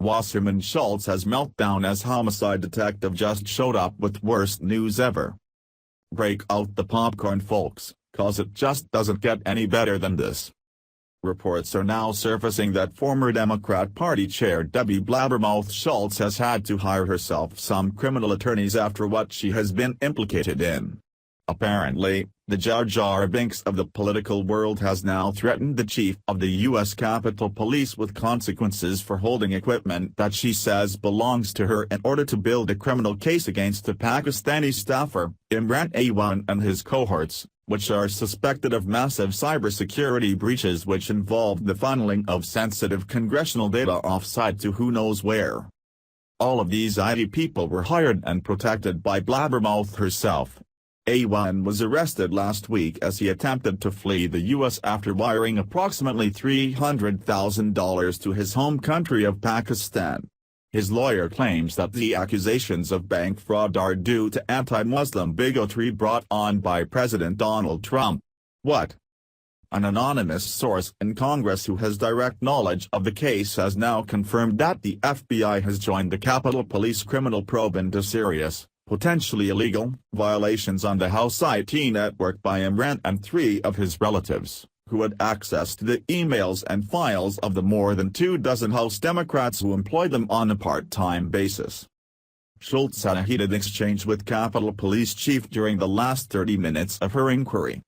Wasserman Schultz has meltdown as homicide detective just showed up with worst news ever. Break out the popcorn, folks, cause it just doesn't get any better than this. Reports are now surfacing that former Democrat Party Chair Debbie Blabbermouth Schultz has had to hire herself some criminal attorneys after what she has been implicated in. Apparently, the Jar Jar Binks of the political world has now threatened the chief of the U.S. Capitol Police with consequences for holding equipment that she says belongs to her in order to build a criminal case against the Pakistani staffer, Imran Awan, and his cohorts, which are suspected of massive cybersecurity breaches which involved the funneling of sensitive congressional data offsite to who knows where. All of these IT people were hired and protected by Blabbermouth herself. Awan was arrested last week as he attempted to flee the U.S. after wiring approximately $300,000 to his home country of Pakistan. His lawyer claims that the accusations of bank fraud are due to anti-Muslim bigotry brought on by President Donald Trump. What? An anonymous source in Congress who has direct knowledge of the case has now confirmed that the FBI has joined the Capitol Police criminal probe into serious, potentially illegal, violations on the House IT network by Imran and 3 of his relatives, who had access to the emails and files of the more than 24 House Democrats who employ them on a part-time basis. Schultz had a heated exchange with Capitol Police Chief during the last 30 minutes of her inquiry.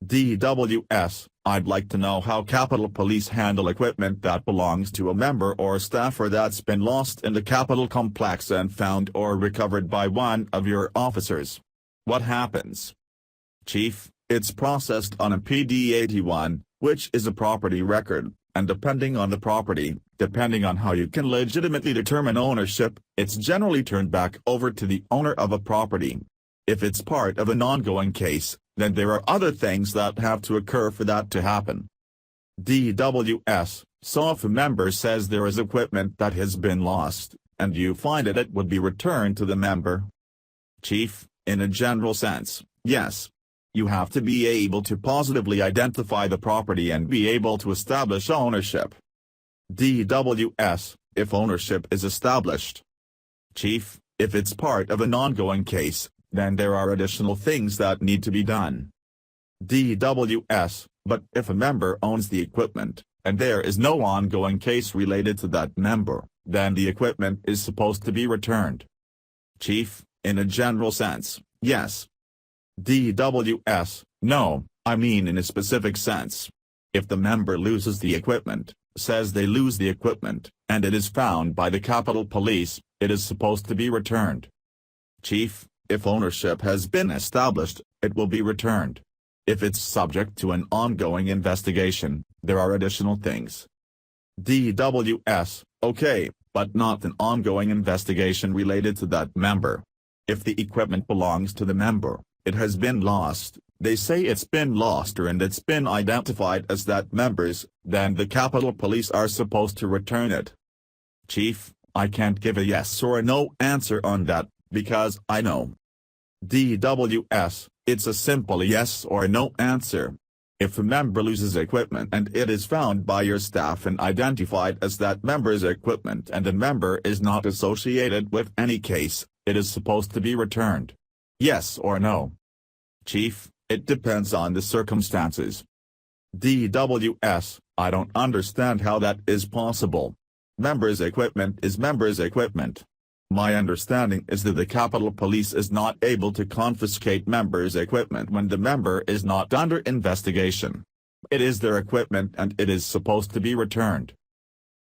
DWS, I'd like to know how Capitol Police handle equipment that belongs to a member or staffer that's been lost in the Capitol complex and found or recovered by one of your officers. What happens? Chief, it's processed on a PD-81, which is a property record, and depending on the property, depending on how you can legitimately determine ownership, it's generally turned back over to the owner of a property. If it's part of an ongoing case, then there are other things that have to occur for that to happen. DWS, so if a member says there is equipment that has been lost, and you find it would be returned to the member? Chief, in a general sense, yes. You have to be able to positively identify the property and be able to establish ownership. DWS, if ownership is established. Chief, if it's part of an ongoing case, then there are additional things that need to be done. DWS, but if a member owns the equipment, and there is no ongoing case related to that member, then the equipment is supposed to be returned. Chief, in a general sense, yes. DWS, no, I mean in a specific sense. If the member loses the equipment, says they lose the equipment, and it is found by the Capitol Police, it is supposed to be returned. Chief, if ownership has been established, it will be returned. If it's subject to an ongoing investigation, there are additional things. DWS, okay, but not an ongoing investigation related to that member. If the equipment belongs to the member, it has been lost, they say it's been lost and it's been identified as that member's, then the Capitol Police are supposed to return it. Chief, I can't give a yes or a no answer on that, because I know. DWS, it's a simple yes or no answer. If a member loses equipment and it is found by your staff and identified as that member's equipment and the member is not associated with any case, it is supposed to be returned. Yes or no? Chief, it depends on the circumstances. DWS, I don't understand how that is possible. Member's equipment is member's equipment. My understanding is that the Capitol Police is not able to confiscate members' equipment when the member is not under investigation. It is their equipment and it is supposed to be returned.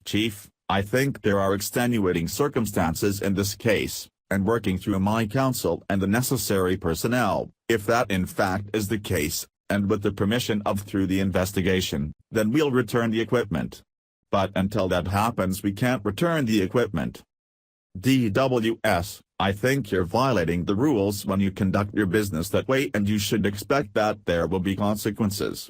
Chief, I think there are extenuating circumstances in this case, and working through my counsel and the necessary personnel, if that in fact is the case, and with the permission of through the investigation, then we'll return the equipment. But until that happens we can't return the equipment. DWS, I think you're violating the rules when you conduct your business that way and you should expect that there will be consequences.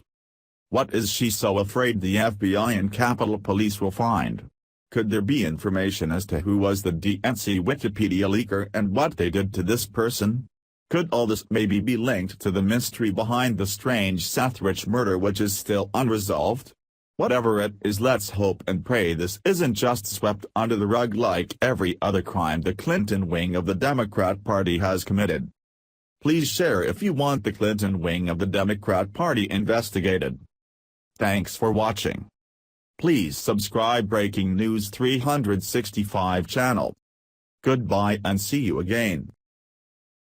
What is she so afraid the FBI and Capitol Police will find? Could there be information as to who was the DNC Wikipedia leaker and what they did to this person? Could all this maybe be linked to the mystery behind the strange Seth Rich murder which is still unresolved? Whatever it is, let's hope and pray this isn't just swept under the rug like every other crime the Clinton wing of the Democrat Party has committed. Please share if you want the Clinton wing of the Democrat Party investigated. Thanks for watching. Please subscribe Breaking News 365 channel. Goodbye and see you again.